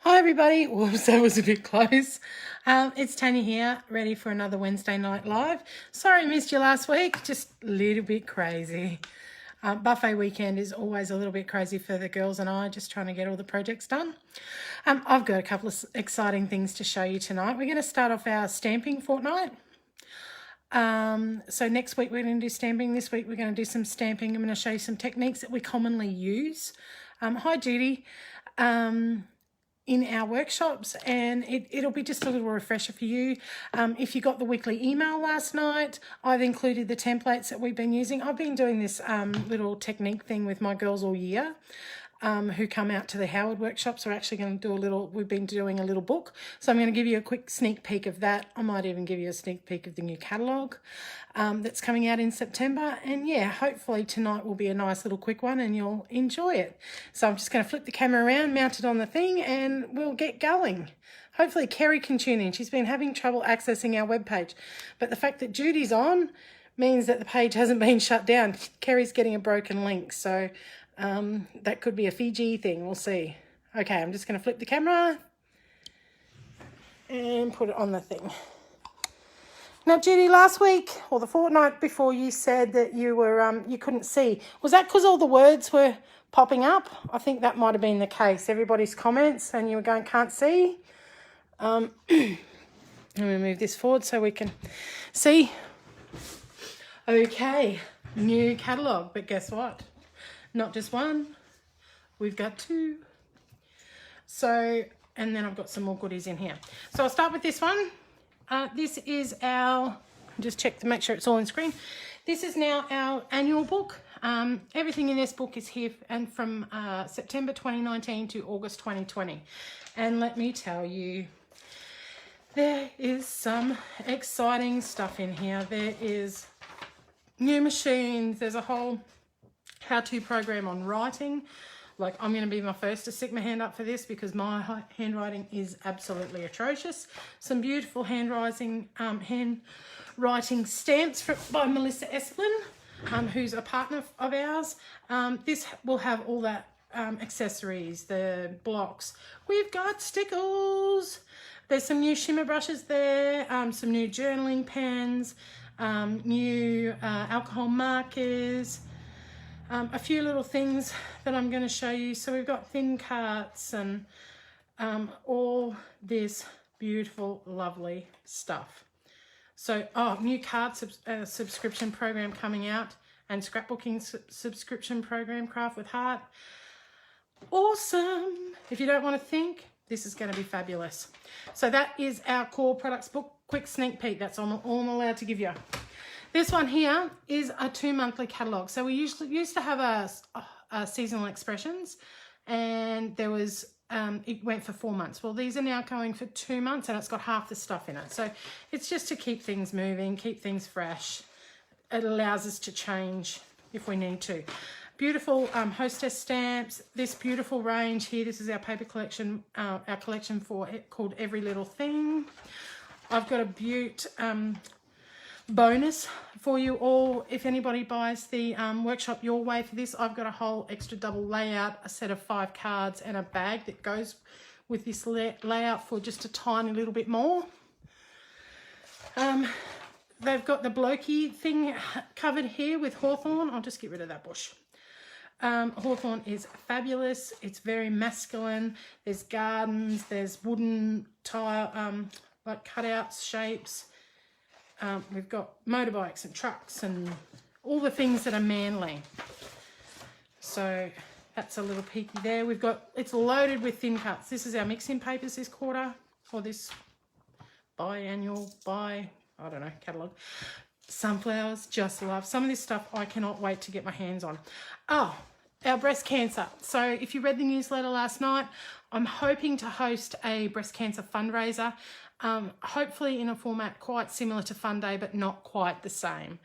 Hi everybody. Whoops, that was a bit close. It's Tanya here, ready for another Wednesday night live. Sorry I missed you last week, just a little bit crazy. Buffet weekend is always a little bit crazy for the girls and I, just trying to get all the projects done. I've got a couple of exciting things to show you tonight. We're going to start off our stamping fortnight. So next week we're going to do stamping. This week we're going to do some stamping. I'm going to show you some techniques that we commonly use. Hi Judy. In our workshops, and it'll be just a little refresher for you. If you got the weekly email last night, I've included the templates that we've been using. I've been doing this little technique thing with my girls all year who come out to the Howard workshops. We're actually going to do we've been doing a little book. So I'm going to give you a quick sneak peek of that. I might even give you a sneak peek of the new catalogue that's coming out in September. And yeah, hopefully tonight will be a nice little quick one and you'll enjoy it. So I'm just going to flip the camera around, mount it on the thing, and we'll get going. Hopefully Kerry can tune in. She's been having trouble accessing our webpage. But the fact that Judy's on means that the page hasn't been shut down. Kerry's getting a broken link. So that could be a Fiji thing. We'll see. Okay, I'm just going to flip the camera and put it on the thing. Now, Judy, last week or the fortnight before, you said that you were you couldn't see. Was that because all the words were popping up? I think that might have been the case. Everybody's comments, and you were going, can't see. Let me move this forward so we can see. Okay, new catalogue, but guess what? Not just one, we've got two. So, and then I've got some more goodies in here. So I'll start with this one. This is our, just check to make sure it's all on screen. This is now our annual book. Everything in this book is here and from September 2019 to August 2020. And let me tell you, there is some exciting stuff in here. There is new machines. There's a whole how-to program on writing. Like, I'm going to be my first to stick my hand up for this because my handwriting is absolutely atrocious. Some beautiful handwriting stamps by Melissa Esplin, who's a partner of ours. This will have all that accessories, the blocks. We've got stickers. There's some new shimmer brushes there, some new journaling pens, new alcohol markers, a few little things that I'm going to show you. So we've got thin carts and all this beautiful, lovely stuff. So, new card subscription program coming out, and scrapbooking subscription program, Craft with Heart. Awesome. If you don't want to think, this is going to be fabulous. So that is our core products book. Quick sneak peek. That's all I'm allowed to give you. This one here is a 2-monthly catalogue. So we used to have a seasonal expressions, and there was it went for 4 months. Well, these are now going for 2 months, and it's got half the stuff in it. So it's just to keep things moving, keep things fresh. It allows us to change if we need to. Beautiful hostess stamps. This beautiful range here. This is our paper collection, our collection for it called Every Little Thing. I've got a beaut bonus for you all. If anybody buys the workshop Your Way for this, I've got a whole extra double layout, a set of 5 cards and a bag that goes with this layout for just a tiny little bit more. They've got the blokey thing covered here with hawthorn. I'll just get rid of that bush. Hawthorn is fabulous. It's very masculine. There's gardens, there's wooden tile, like cutouts, shapes. We've got motorbikes and trucks and all the things that are manly. So that's a little peeky there. It's loaded with thin cuts. This is our mix-in papers this quarter, or this I don't know, catalogue. Sunflowers, just love. Some of this stuff I cannot wait to get my hands on. Oh, our breast cancer. So if you read the newsletter last night, I'm hoping to host a breast cancer fundraiser. Hopefully in a format quite similar to Fun Day, but not quite the same.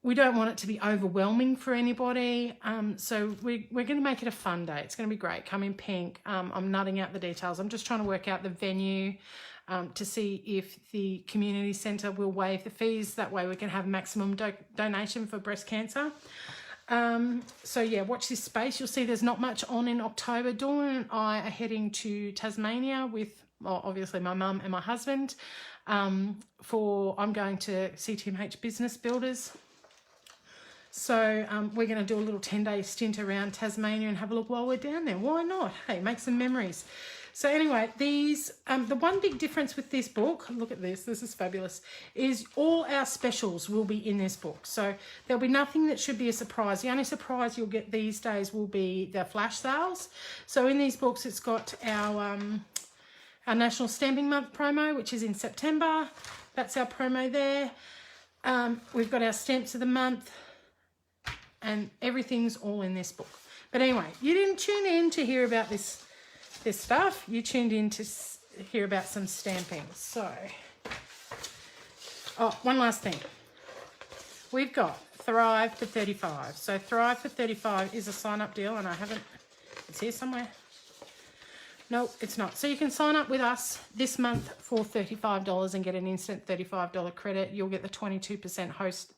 We don't want it to be overwhelming for anybody. So we're going to make it a fun day. It's going to be great. Come in pink. I'm nutting out the details. I'm just trying to work out the venue to see if the community centre will waive the fees. That way we can have maximum donation for breast cancer. So yeah, watch this space. You'll see there's not much on in October. Dawn and I are heading to Tasmania with, well, obviously my mum and my husband. I'm going to CTMH Business Builders. So we're going to do a little 10-day stint around Tasmania and have a look while we're down there. Why not? Hey, make some memories. So anyway, these the one big difference with this book, look at this is fabulous, is all our specials will be in this book. So there'll be nothing that should be a surprise. The only surprise you'll get these days will be the flash sales. So in these books, it's got our National Stamping Month promo, which is in September. That's our promo there. We've got our stamps of the month, and everything's all in this book. But anyway, you didn't tune in to hear about this stuff. You tuned in to hear about some stamping. So, oh, one last thing. We've got Thrive for 35. So Thrive for 35 is a sign-up deal, and it's here somewhere. No, it's not. So you can sign up with us this month for $35 and get an instant $35 credit. You'll get the 22% host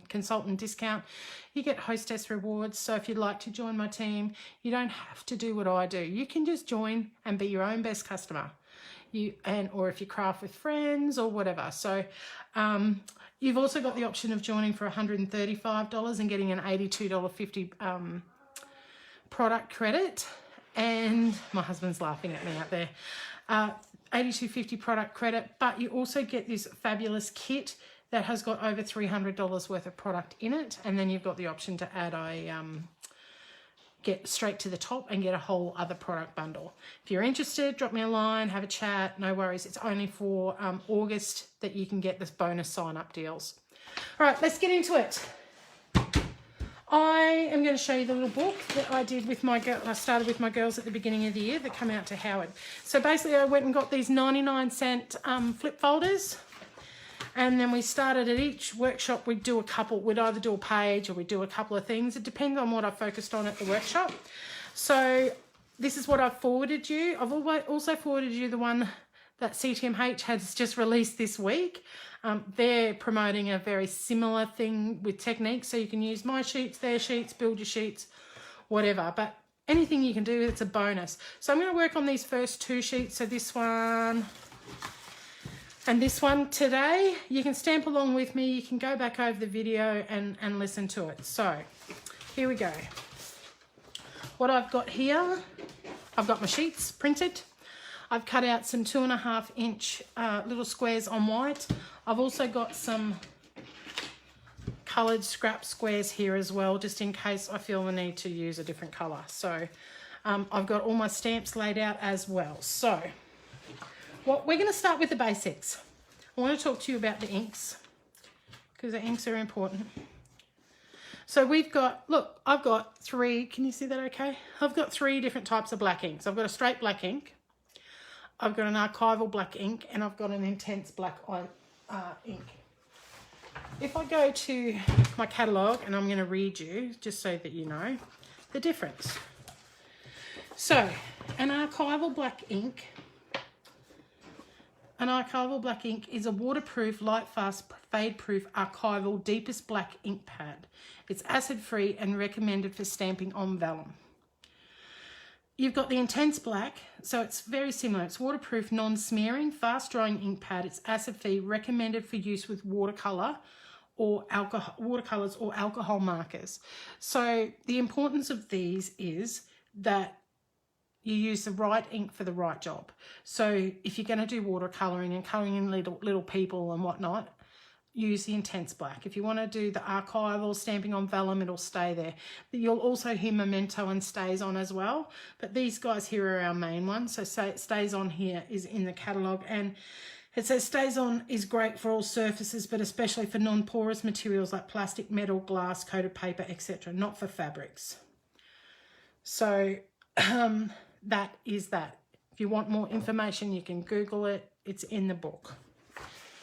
consultant discount. You get hostess rewards. So if you'd like to join my team, you don't have to do what I do. You can just join and be your own best customer. Or if you craft with friends or whatever. So you've also got the option of joining for $135 and getting an $82.50 product credit. And my husband's laughing at me out there. $82.50 product credit, but you also get this fabulous kit that has got over $300 worth of product in it, and then you've got the option to add get straight to the top and get a whole other product bundle. If you're interested, drop me a line, have a chat, no worries. It's only for August that you can get this bonus sign-up deals. All right, let's get into it. I am going to show you the little book that I did with my girl. I started with my girls at the beginning of the year that come out to Howard. So basically I went and got these 99-cent flip folders, and then we started at each workshop. We'd either do a page or we'd do a couple of things. It depends on what I focused on at the workshop. So this is what I've forwarded you. I've also forwarded you the one that CTMH has just released this week. They're promoting a very similar thing with techniques, so you can use my sheets, their sheets, build your sheets, whatever. But anything you can do, it's a bonus. So I'm going to work on these first two sheets. So this one and this one today. You can stamp along with me. You can go back over the video and listen to it. So here we go. What I've got here, I've got my sheets printed. I've cut out some 2.5-inch little squares on white. I've also got some coloured scrap squares here as well, just in case I feel the need to use a different colour. So I've got all my stamps laid out as well. So we're going to start with the basics. I want to talk to you about the inks, because the inks are important. So we've got, look, I've got 3, can you see that okay? I've got 3 different types of black inks. I've got a straight black ink, I've got an archival black ink, and I've got an intense black ink. If I go to my catalogue, and I'm going to read you just so that you know the difference. So an archival black ink is a waterproof, light fast, fade proof archival deepest black ink pad. It's acid free and recommended for stamping on vellum. You've got the intense black, so it's very similar. It's waterproof, non-smearing, fast-drying ink pad. It's acid-free, recommended for use with watercolors or alcohol markers. So the importance of these is that you use the right ink for the right job. So if you're going to do watercolouring and colouring in little people and whatnot, use the intense black. If you want to do the archival stamping on vellum, it'll stay there. You'll also hear Memento and Stays On as well, but these guys here are our main ones. So say Stays On here is in the catalogue, and it says Stays On is great for all surfaces, but especially for non-porous materials like plastic, metal, glass, coated paper, etc., not for fabrics. So that is that. If you want more information, you can Google it. It's in the book.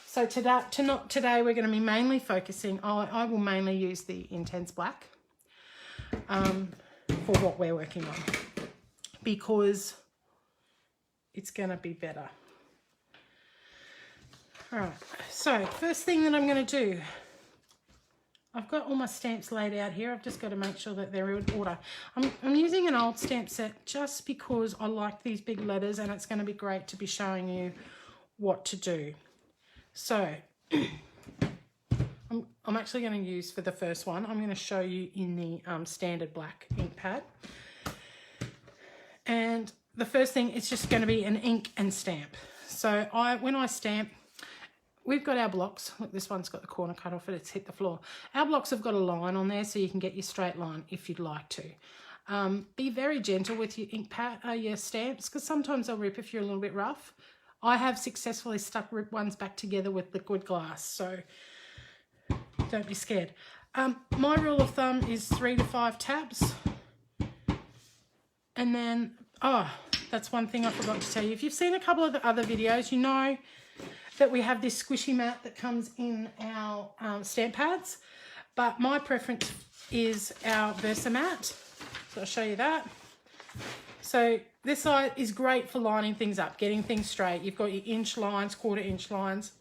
So today we're going to be mainly focusing, I will mainly use the intense black for what we're working on, because it's going to be better. All right, so first thing that I'm going to do, I've got all my stamps laid out here. I've just got to make sure that they're in order. I'm using an old stamp set just because I like these big letters, and it's going to be great to be showing you what to do. So I'm actually going to use, for the first one, I'm going to show you in the standard black ink pad. And the first thing is just going to be an ink and stamp. So when I stamp, we've got our blocks. Look, this one's got the corner cut off it. It's hit the floor. Our blocks have got a line on there, so you can get your straight line if you'd like to. Be very gentle with your ink pad, your stamps, because sometimes they'll rip if you're a little bit rough. I have successfully stuck ripped ones back together with liquid glass, so don't be scared. My rule of thumb is 3 to 5 taps. And then, oh, that's one thing I forgot to tell you. If you've seen a couple of the other videos, you know that we have this squishy mat that comes in our stamp pads, but my preference is our Versamat. So I'll show you that. So this side is great for lining things up, getting things straight. You've got your inch lines, 1/4 inch lines,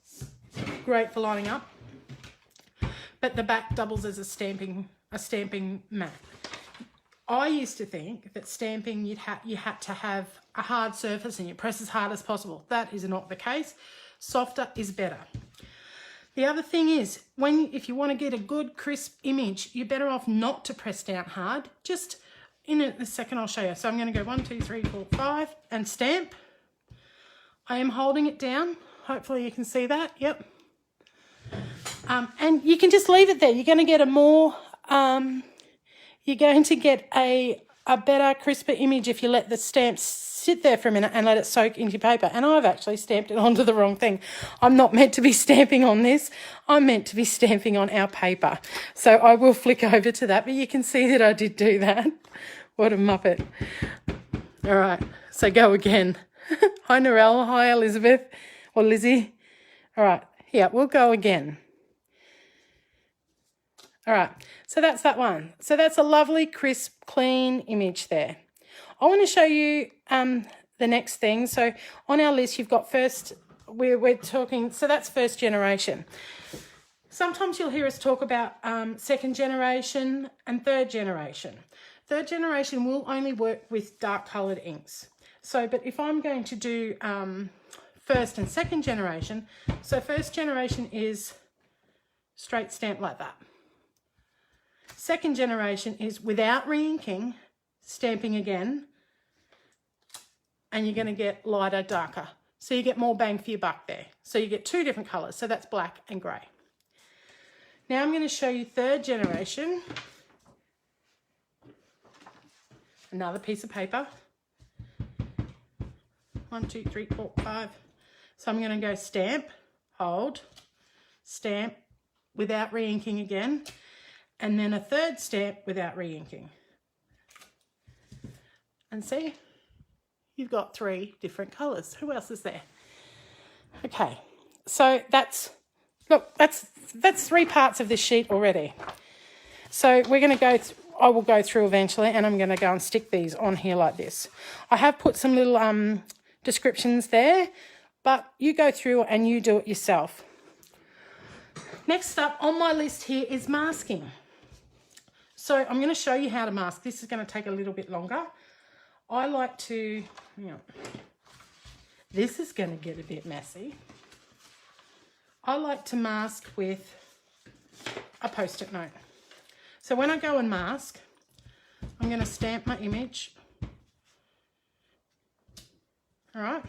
great for lining up. But the back doubles as a stamping mat. I used to think that stamping you had to have a hard surface and you press as hard as possible. That is not the case. Softer is better. The other thing is, if you want to get a good crisp image, you're better off not to press down hard. Just in a second I'll show you. So I'm going to go 1, 2, 3, 4, 5 and stamp. I am holding it down. Hopefully you can see that. Yep. And you can just leave it there. You're going to get a better, crisper image if you let the stamps sit there for a minute and let it soak into your paper. And I've actually stamped it onto the wrong thing. I'm not meant to be stamping on this. I'm meant to be stamping on our paper. So I will flick over to that, but you can see that I did do that. What a muppet. All right, so go again. Hi, Narelle. Hi, Elizabeth or Lizzie. All right, yeah, we'll go again. All right, so that's that one. So that's a lovely, crisp, clean image there. I want to show you the next thing. So on our list, you've got we're talking, so that's first generation. Sometimes you'll hear us talk about second generation and third generation. Third generation will only work with dark coloured inks. So, but if I'm going to do first and second generation, so first generation is straight stamp like that. Second generation is without re-inking, stamping again, and you're going to get lighter, darker. So you get more bang for your buck there. So you get 2 different colours. So that's black and grey. Now I'm going to show you third generation. Another piece of paper. 1, 2, 3, 4, 5. So I'm going to go stamp, hold, stamp without re-inking again. And then a third stamp without re-inking. And see, you've got 3 different colours. Who else is there? Okay, so that's 3 parts of this sheet already. So we're going to go, I will go through eventually, and I'm going to go and stick these on here like this. I have put some little descriptions there, but you go through and you do it yourself. Next up on my list here is masking. So I'm going to show you how to mask. This is going to take a little bit longer. I like to, this is going to get a bit messy. I like to mask with a Post-it note. So when I go and mask, I'm going to stamp my image. All right.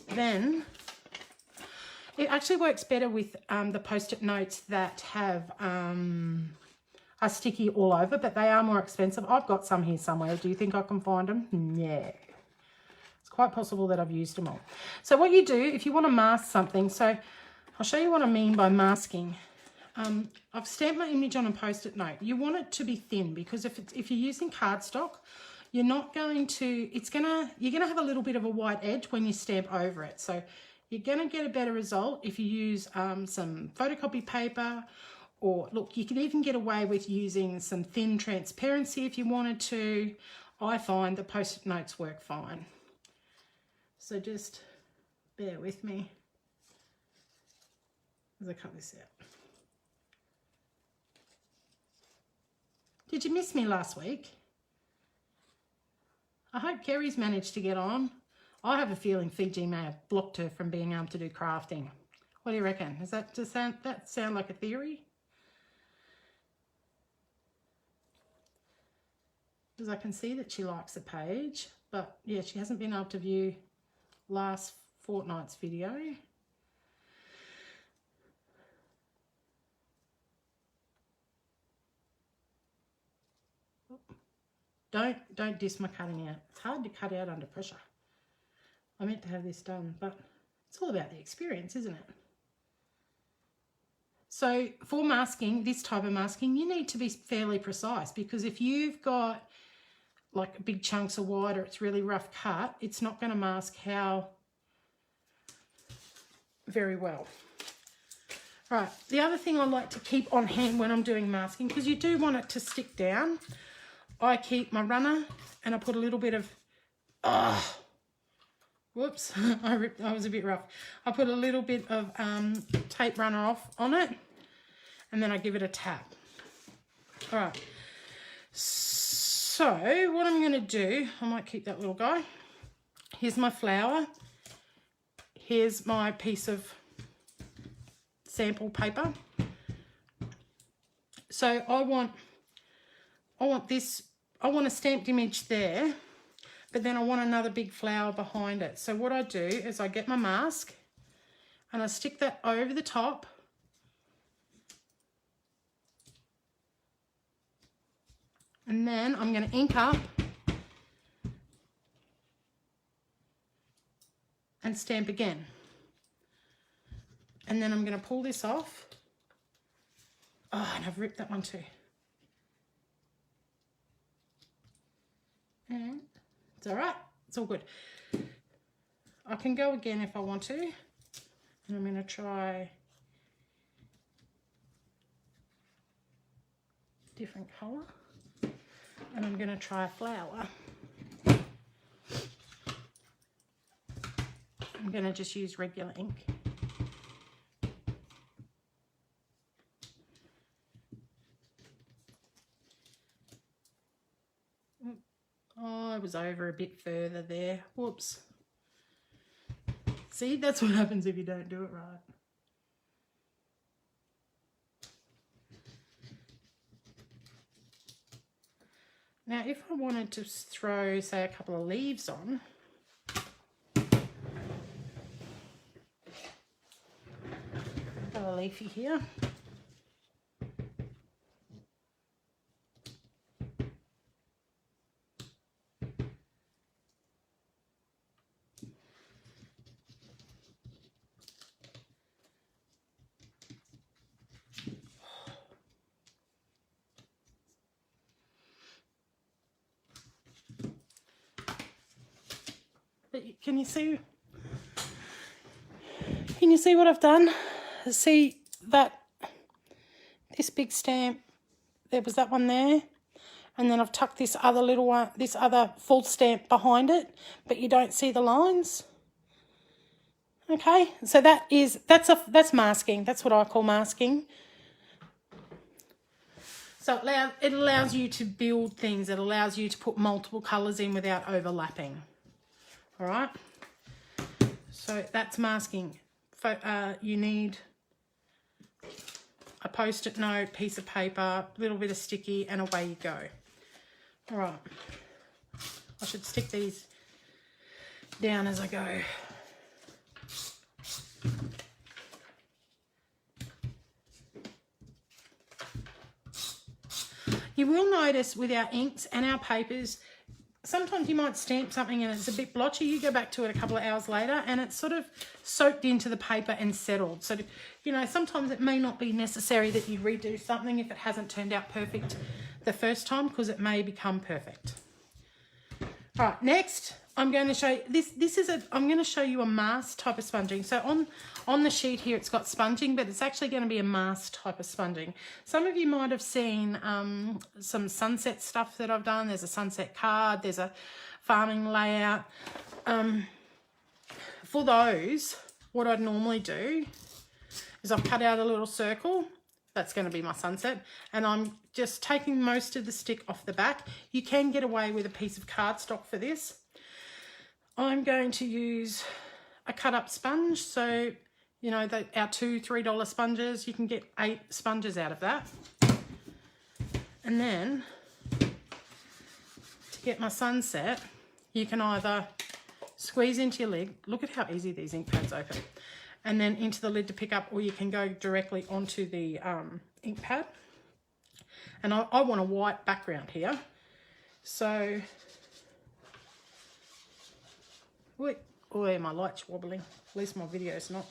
Then it actually works better with the Post-it notes that have are sticky all over, but they are more expensive. I've got some here somewhere. Do you think I can find them? Yeah. It's quite possible that I've used them all. So what you do, if you want to mask something, so I'll show you what I mean by masking. I've stamped my image on a Post-it note. You want it to be thin, because if you're using cardstock, you're gonna have a little bit of a white edge when you stamp over it. So you're gonna get a better result if you use some photocopy paper, or look, you can even get away with using some thin transparency if you wanted to. I find the Post-it notes work fine. So just bear with me as I cut this out. Did you miss me last week? I hope Kerry's managed to get on. I have a feeling Fiji may have blocked her from being able to do crafting. What do you reckon? Does that sound like a theory? Because I can see that she likes the page, but yeah, she hasn't been able to view last fortnight's video. Don't diss my cutting out. It's hard to cut out under pressure. I meant to have this done, but it's all about the experience, isn't it? So for masking, this type of masking, you need to be fairly precise, because if you've got like big chunks of white or it's really rough cut, it's not going to mask very well. Right, the other thing I like to keep on hand when I'm doing masking, because you do want it to stick down, I keep my runner and I put a little bit of, whoops, I was a bit rough. I put a little bit of tape runner off on it, and then I give it a tap. All right, so what I'm going to do, I might keep that little guy. Here's my flower. Here's my piece of sample paper. So I want this, I want a stamped image there, but then I want another big flower behind it. So what I do is I get my mask and I stick that over the top. And then I'm going to ink up and stamp again. And then I'm going to pull this off. Oh, and I've ripped that one too. And it's all right. It's all good. I can go again if I want to. And I'm going to try different colour. And I'm going to try a flower. I'm going to just use regular ink. Oh, I was over a bit further there. Whoops. See, that's what happens if you don't do it right. Now, if I wanted to throw, say, a couple of leaves on, got a leafy here. But can you see what I've done? See that this big stamp, there was that one there, and then I've tucked this other little one, this other full stamp behind it, but you don't see the lines. Okay, so that's masking. That's what I call masking. So it allows you to build things. It allows you to put multiple colours in without overlapping. All right, so that's masking. You need a post-it note, piece of paper, a little bit of sticky, and away you go. All right, I should stick these down as I go. You will notice with our inks and our papers, sometimes you might stamp something and it's a bit blotchy. You go back to it a couple of hours later and it's sort of soaked into the paper and settled. So, you know, sometimes it may not be necessary that you redo something if it hasn't turned out perfect the first time, because it may become perfect. All right, next I'm going to show you I'm going to show you a mask type of sponging. So on the sheet here it's got sponging, but it's actually going to be a mask type of sponging. Some of you might have seen some sunset stuff that I've done. There's a sunset card, there's a farming layout. For those, what I'd normally do is I've cut out a little circle That's going to be my sunset. And I'm just taking most of the stick off the back. You can get away with a piece of cardstock for this. I'm going to use a cut up sponge. So, you know, our $2-3 sponges, you can get 8 sponges out of that. And then to get my sunset, you can either squeeze into your lid. Look at how easy these ink pads open. And then into the lid to pick up, or you can go directly onto the ink pad. And I want a white background here. So, wait, oh yeah, my light's wobbling. At least my video's not.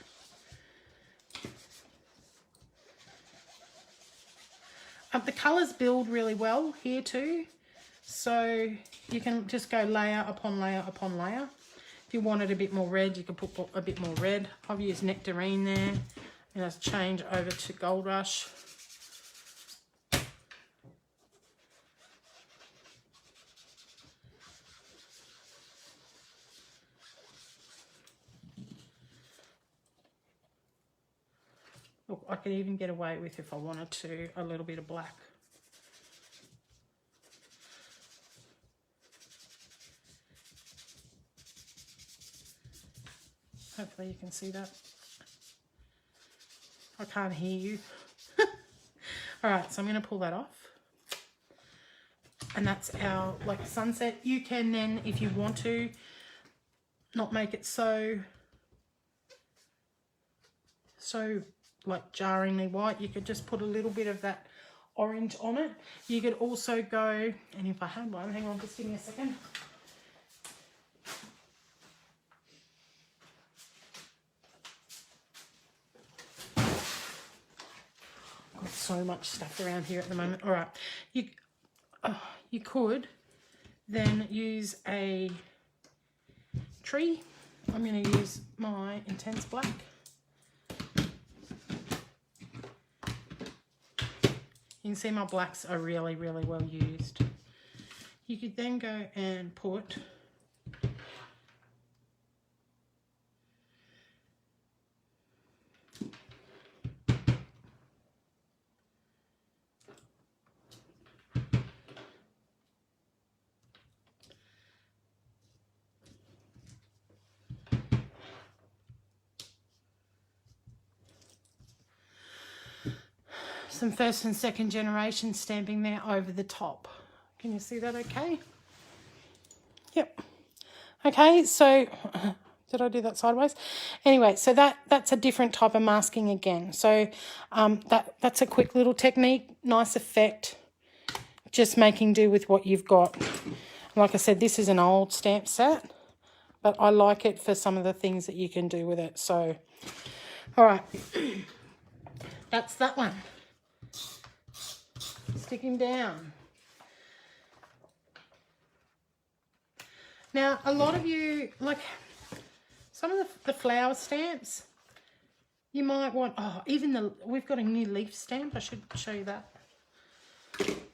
The colours build really well here too. So you can just go layer upon layer upon layer. If you wanted a bit more red, you can put a bit more red. I've used Nectarine there. And let's change over to Gold Rush. Look, I could even get away with, if I wanted to, a little bit of black. Hopefully you can see that. I can't hear you. All right, so I'm going to pull that off. And that's our like sunset. You can then, if you want to, not make it so like jarringly white. You could just put a little bit of that orange on it. You could also go, and if I had one, hang on, just give me a second. Got so much stuff around here at the moment. All right, you could then use a tree. I'm going to use my Intense Black. You can see my blacks are really, really well used. You could then go and put some first and second generation stamping there over the top. Can you see that okay? Yep. Okay, so did I do that sideways? Anyway, so that's a different type of masking again. So that's a quick little technique, nice effect, just making do with what you've got. Like I said, this is an old stamp set, but I like it for some of the things that you can do with it. So, all right, that's that one. Stick him down. Now, a lot of you, like some of the flower stamps, you might want, we've got a new leaf stamp. I should show you that.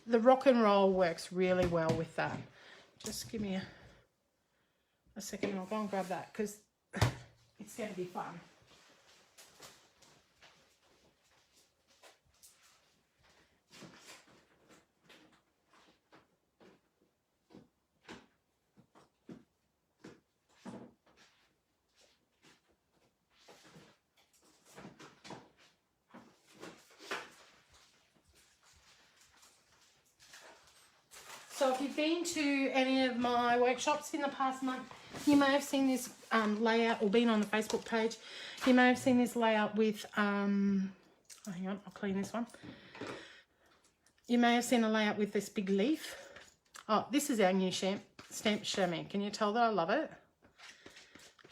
The Rock and Roll works really well with that. Just give me a second and I'll go and grab that because it's going to be fun. So if you've been to any of my workshops in the past month, you may have seen this layout, or been on the Facebook page. You may have seen this layout with, hang on, I'll clean this one. You may have seen a layout with this big leaf. Oh, this is our new stamp chamois. Can you tell that I love it?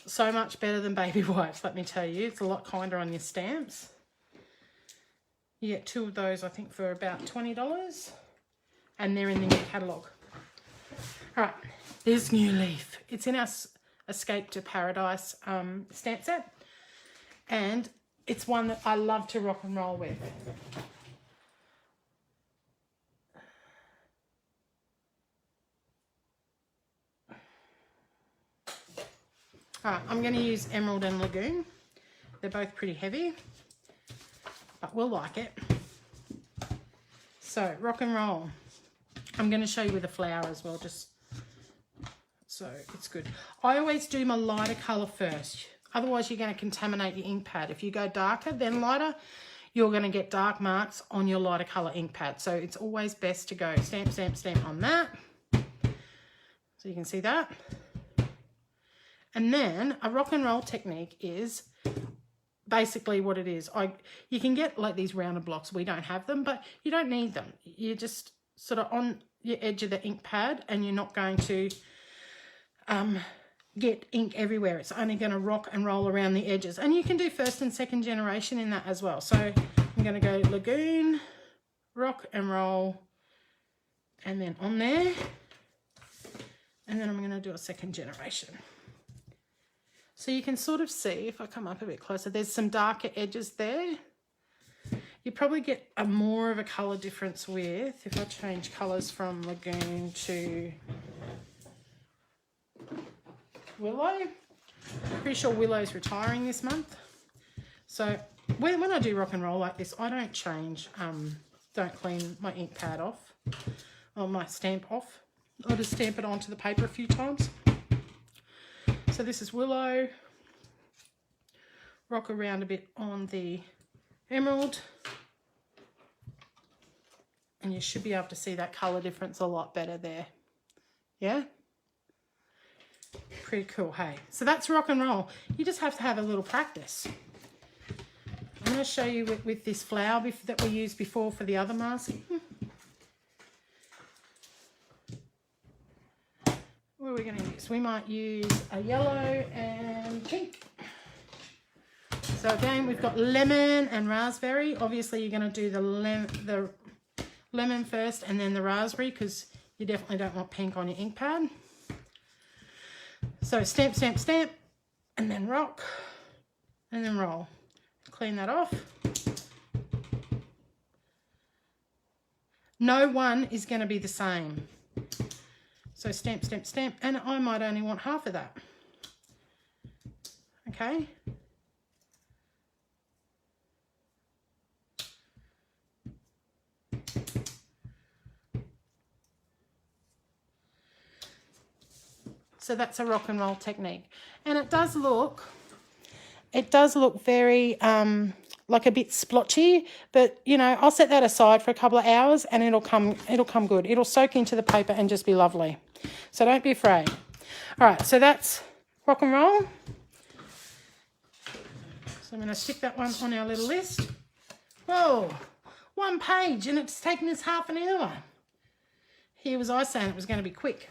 So much better than Baby Wipes, let me tell you. It's a lot kinder on your stamps. You get 2 of those, I think, for about $20. And they're in the new catalogue. All right, this new leaf. It's in our Escape to Paradise stamp set. And it's one that I love to rock and roll with. All right, I'm going to use Emerald and Lagoon. They're both pretty heavy, but we'll like it. So rock and roll. I'm going to show you with a flower as well, just so it's good. I always do my lighter colour first. Otherwise, you're going to contaminate your ink pad. If you go darker, then lighter, you're going to get dark marks on your lighter colour ink pad. So it's always best to go stamp, stamp, stamp on that. So you can see that. And then a rock and roll technique is basically what it is. You can get like these rounded blocks. We don't have them, but you don't need them. You're just sort of on your edge of the ink pad, and you're not going to get ink everywhere. It's only going to rock and roll around the edges. And you can do first and second generation in that as well. So I'm going to go Lagoon, rock and roll, and then on there. And then I'm going to do a second generation. So you can sort of see, if I come up a bit closer, there's some darker edges there. You probably get a more of a colour difference with, if I change colours from Lagoon to Willow. Pretty sure Willow's retiring this month. So when I do rock and roll like this, I don't change, don't clean my ink pad off, or my stamp off. I'll just stamp it onto the paper a few times. So this is Willow. Rock around a bit on the Emerald. And you should be able to see that colour difference a lot better there. Yeah? Pretty cool, hey? So that's rock and roll. You just have to have a little practice. I'm going to show you with this flower that we used before for the other mask. What are we going to use? We might use a yellow and pink. So again, we've got lemon and raspberry. Obviously, you're going to do the lemon first and then the raspberry, because you definitely don't want pink on your ink pad. So stamp, stamp, stamp, and then rock, and then roll. Clean that off. No one is going to be the same. So stamp, stamp, stamp, and I might only want half of that. Okay. So that's a rock and roll technique. And it does look very like a bit splotchy, but you know, I'll set that aside for a couple of hours and it'll come good. It'll soak into the paper and just be lovely. So don't be afraid. All right, so that's rock and roll. So I'm going to stick that one on our little list. Whoa, 1 page and it's taken us half an hour. Here was I saying it was going to be quick.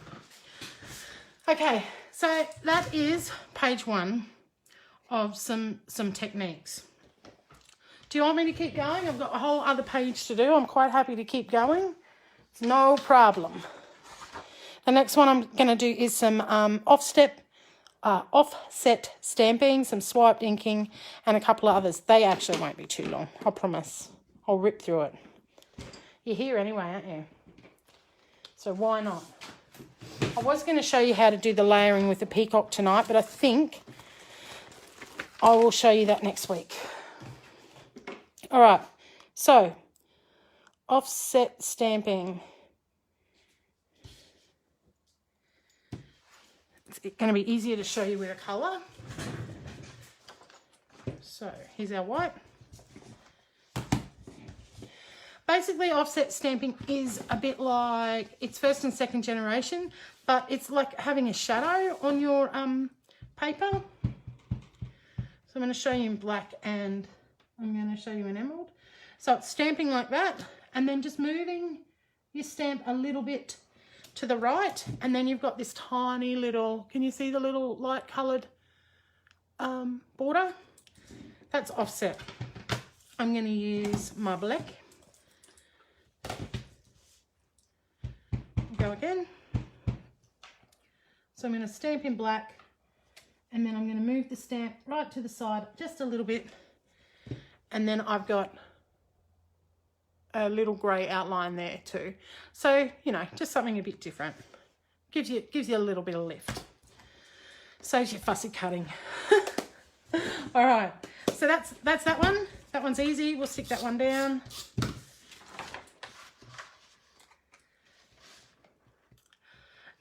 Okay, so that is page 1 of some techniques. Do you want me to keep going? I've got a whole other page to do. I'm quite happy to keep going. It's no problem. The next one I'm going to do is some offset stamping, some swiped inking, and a couple of others. They actually won't be too long, I promise. I'll rip through it. You're here anyway, aren't you? So why not? I was going to show you how to do the layering with the peacock tonight, but I think I will show you that next week. All right, so offset stamping. It's going to be easier to show you with a colour. So here's our white. Basically, offset stamping is a bit like, it's first and second generation, but it's like having a shadow on your paper. So I'm going to show you in black and I'm going to show you in emerald. So it's stamping like that and then just moving your stamp a little bit to the right, and then you've got this tiny little, can you see the little light coloured border? That's offset. I'm going to use my black. Go again. So I'm going to stamp in black, and then I'm going to move the stamp right to the side just a little bit, and then I've got a little grey outline there too. So, you know, just something a bit different. Gives you a little bit of lift. Saves you fussy cutting. All right, so that's that one. That one's easy. We'll stick that one down.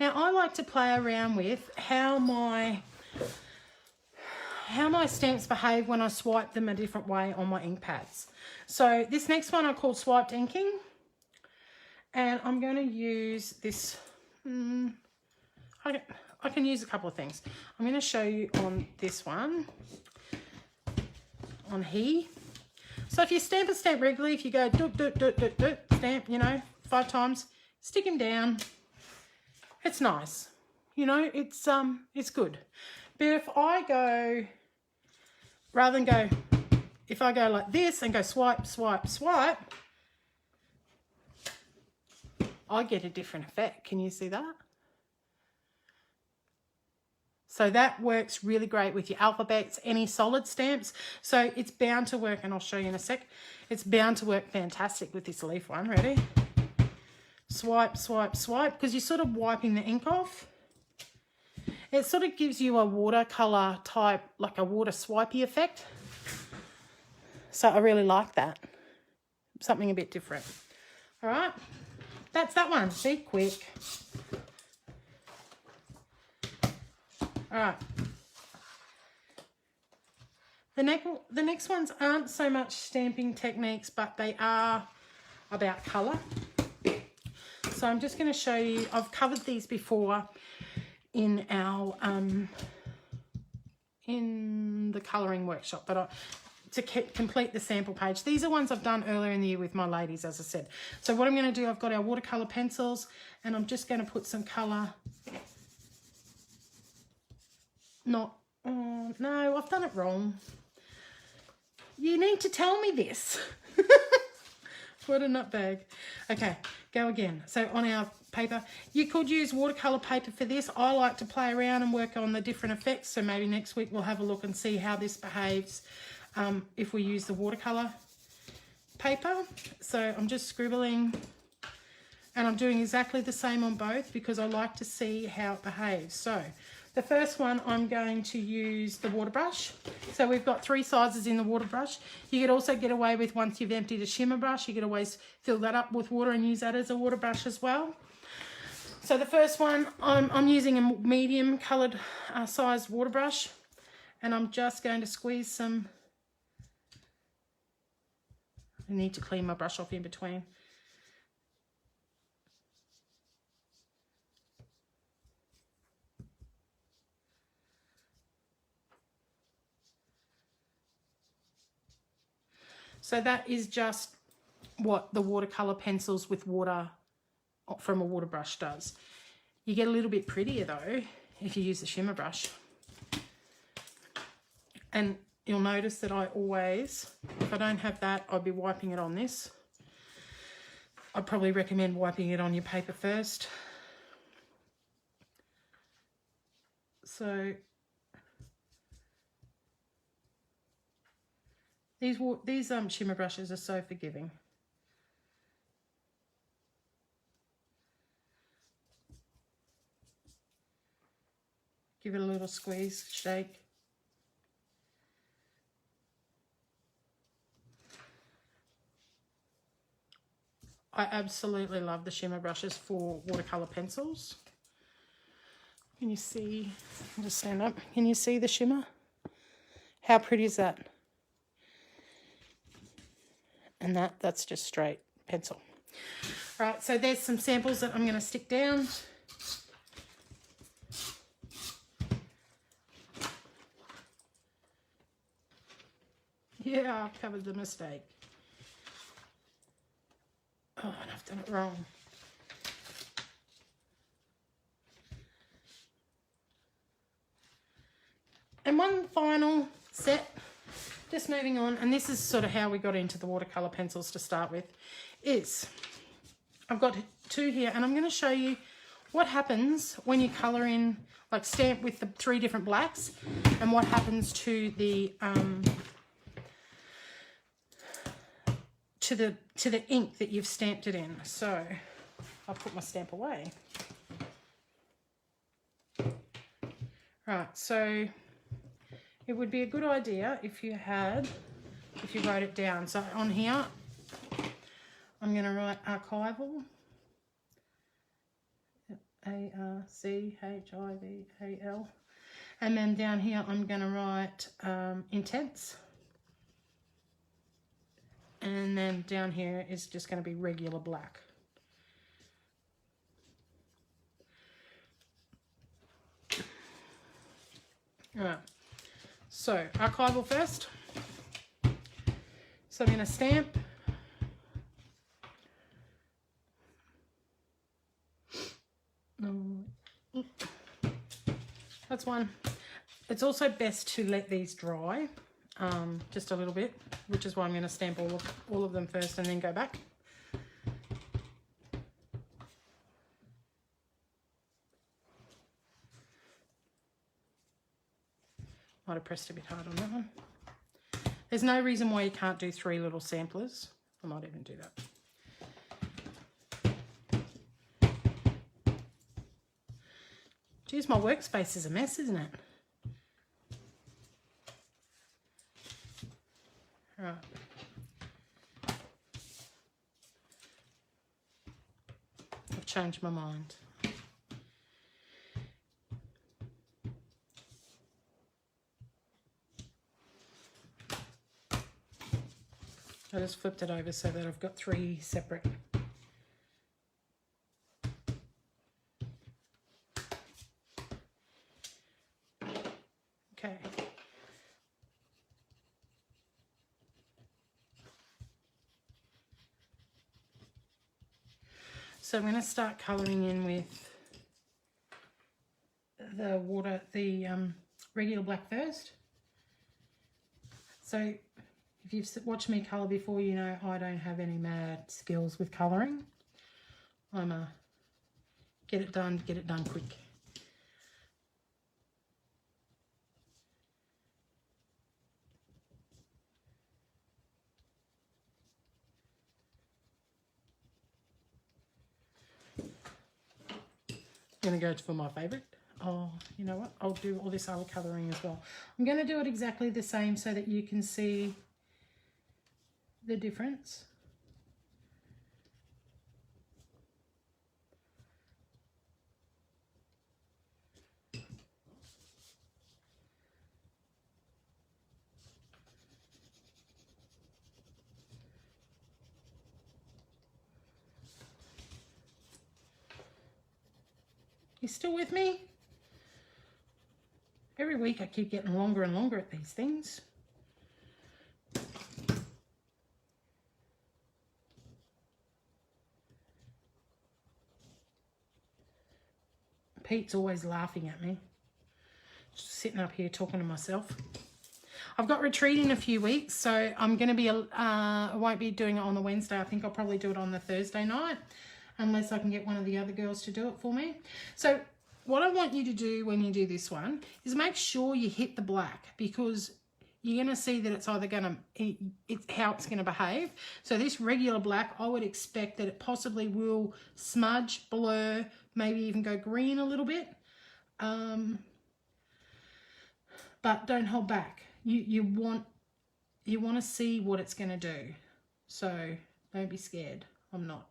Now I like to play around with how my stamps behave when I swipe them a different way on my ink pads. So this next one I call swiped inking, and I'm going to use this. I can use a couple of things. I'm going to show you on this one, on here. So if you stamp a stamp regularly, if you go stamp, you know, 5 times, stick him down. It's nice, you know, it's good. But if I go, rather than go, if I go like this and go swipe, swipe, swipe, I get a different effect. Can you see that? So that works really great with your alphabets, any solid stamps. So it's bound to work, and I'll show you in a sec. It's bound to work fantastic with this leaf one. Ready? Swipe, swipe, swipe, because you're sort of wiping the ink off. It sort of gives you a watercolor type, like a water swipey effect. So I really like that. Something a bit different. All right, that's that one. Be quick. All right. The next ones aren't so much stamping techniques, but they are about colour. So I'm just going to show you, I've covered these before in our in the colouring workshop, but to complete the sample page. These are ones I've done earlier in the year with my ladies, as I said. So what I'm going to do, I've got our watercolour pencils, and I'm just going to put some colour. No, I've done it wrong. You need to tell me this. What a nutbag. Okay, go again. So on our paper, you could use watercolour paper for this. I like to play around and work on the different effects. So maybe next week we'll have a look and see how this behaves if we use the watercolour paper. So I'm just scribbling, and I'm doing exactly the same on both because I like to see how it behaves. So the first one, I'm going to use the water brush. So we've got 3 sizes in the water brush. You could also get away with, once you've emptied a shimmer brush, you could always fill that up with water and use that as a water brush as well. So the first one, I'm using a medium coloured sized water brush, and I'm just going to squeeze some. I need to clean my brush off in between. So that is just what the watercolour pencils with water from a water brush does. You get a little bit prettier though if you use the shimmer brush. And you'll notice that I always, if I don't have that, I'd be wiping it on this. I'd probably recommend wiping it on your paper first. So these shimmer brushes are so forgiving. Give it a little squeeze, shake. I absolutely love the shimmer brushes for watercolour pencils. Can you see? I'll just stand up. Can you see the shimmer? How pretty is that? And that's just straight pencil. All right, so there's some samples that I'm going to stick down. Yeah, I've covered the mistake. Oh, and I've done it wrong. And one final set, just moving on, and this is sort of how we got into the watercolour pencils to start with, is I've got 2 here, and I'm going to show you what happens when you colour in, like stamp with the 3 different blacks, and what happens to the to the ink that you've stamped it in. So I'll put my stamp away. Right, so it would be a good idea if you wrote it down. So on here, I'm going to write archival. A-R-C-H-I-V-A-L. And then down here I'm going to write Intense. And then down here is just going to be regular black. Alright, so archival first. So I'm going to stamp. That's one. It's also best to let these dry just a little bit, which is why I'm going to stamp all of them first and then go back. Might have pressed a bit hard on that one. There's no reason why you can't do 3 little samplers. I might even do that. Geez, my workspace is a mess, isn't it? Right. I've changed my mind. I just flipped it over so that I've got 3 separate. Okay. So I'm going to start colouring in with the regular black first. So if you've watched me colour before, you know I don't have any mad skills with colouring. I'm a get it done quick. I'm going to go for my favourite. Oh, you know what? I'll do all this other colouring as well. I'm going to do it exactly the same so that you can see the difference. You still with me? Every week I keep getting longer and longer at these things. Pete's always laughing at me. Just sitting up here talking to myself. I've got retreat in a few weeks, so I'm going to be, I won't be doing it on the Wednesday. I think I'll probably do it on the Thursday night, unless I can get one of the other girls to do it for me. So what I want you to do when you do this one is make sure you hit the black, because you're going to see that it's either going to, it's how it's going to behave. So this regular black, I would expect that it possibly will smudge, blur, maybe even go green a little bit. But don't hold back. You want to see what it's going to do. So don't be scared. I'm not.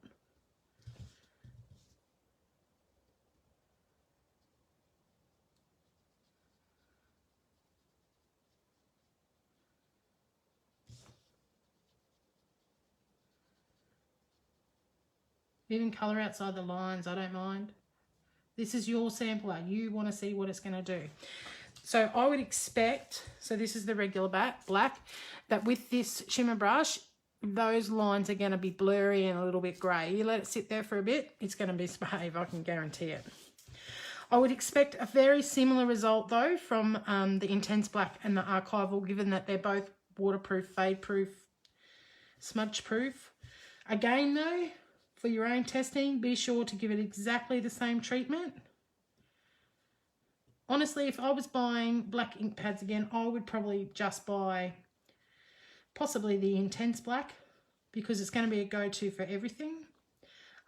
Even colour outside the lines, I don't mind. This is your sampler. You want to see what it's going to do. So I would expect, so this is the regular black, that with this shimmer brush, those lines are going to be blurry and a little bit grey. You let it sit there for a bit, it's going to misbehave, I can guarantee it. I would expect a very similar result though from the Intense Black and the Archival, given that they're both waterproof, fade proof, smudge proof. Again though, for your own testing, be sure to give it exactly the same treatment. Honestly, if I was buying black ink pads again, I would probably just buy possibly the Intense Black, because it's going to be a go-to for everything,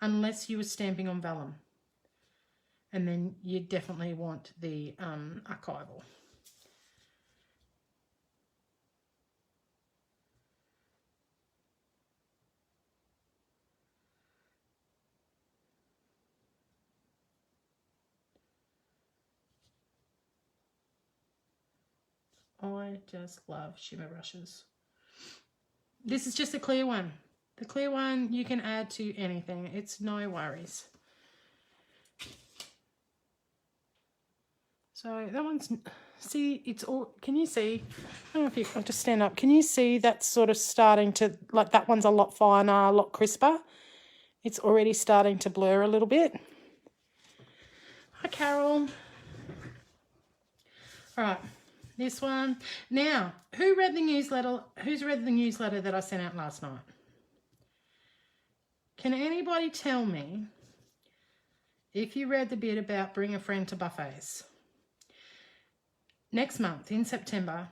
unless you were stamping on vellum. And then you definitely want the Archival. I just love shimmer brushes. This is just a clear one. The clear one you can add to anything. It's no worries. So that one's, see, it's all, can you see? I don't know if you, I'll just stand up. Can you see that's sort of starting to, like that one's a lot finer, a lot crisper. It's already starting to blur a little bit. Hi, Carol. All right, this one. Now, who read the newsletter? Who's read the newsletter that I sent out last night? Can anybody tell me if you read the bit about bring a friend to buffets? Next month in September,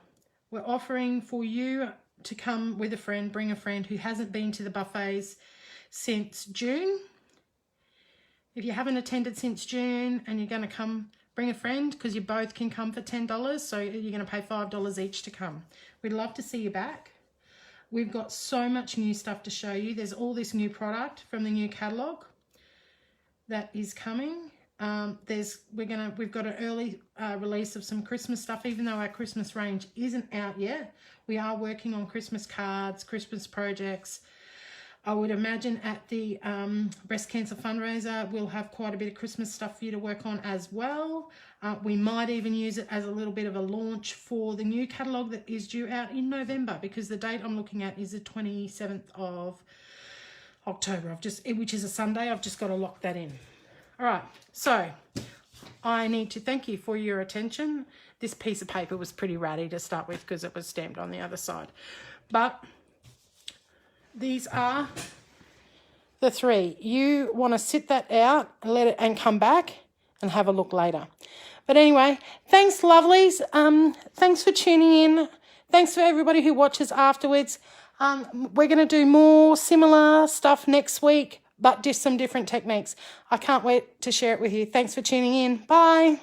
we're offering for you to come with a friend, bring a friend who hasn't been to the buffets since June. If you haven't attended since June and you're going to come, bring a friend, because you both can come for $10, so you're going to pay $5 each to come. We'd love to see you back. We've got so much new stuff to show you. There's all this new product from the new catalogue that is coming. We've got an early release of some Christmas stuff, even though our Christmas range isn't out yet. We are working on Christmas cards, Christmas projects. I would imagine at the breast cancer fundraiser, we'll have quite a bit of Christmas stuff for you to work on as well. We might even use it as a little bit of a launch for the new catalogue that is due out in November, because the date I'm looking at is the 27th of October, which is a Sunday. I've just got to lock that in. All right, so I need to thank you for your attention. This piece of paper was pretty ratty to start with because it was stamped on the other side. But these are the 3. You want to sit that out and let it and come back and have a look later. But anyway, thanks, lovelies. Thanks for tuning in. Thanks for everybody who watches afterwards. We're going to do more similar stuff next week, but just some different techniques. I can't wait to share it with you. Thanks for tuning in. Bye.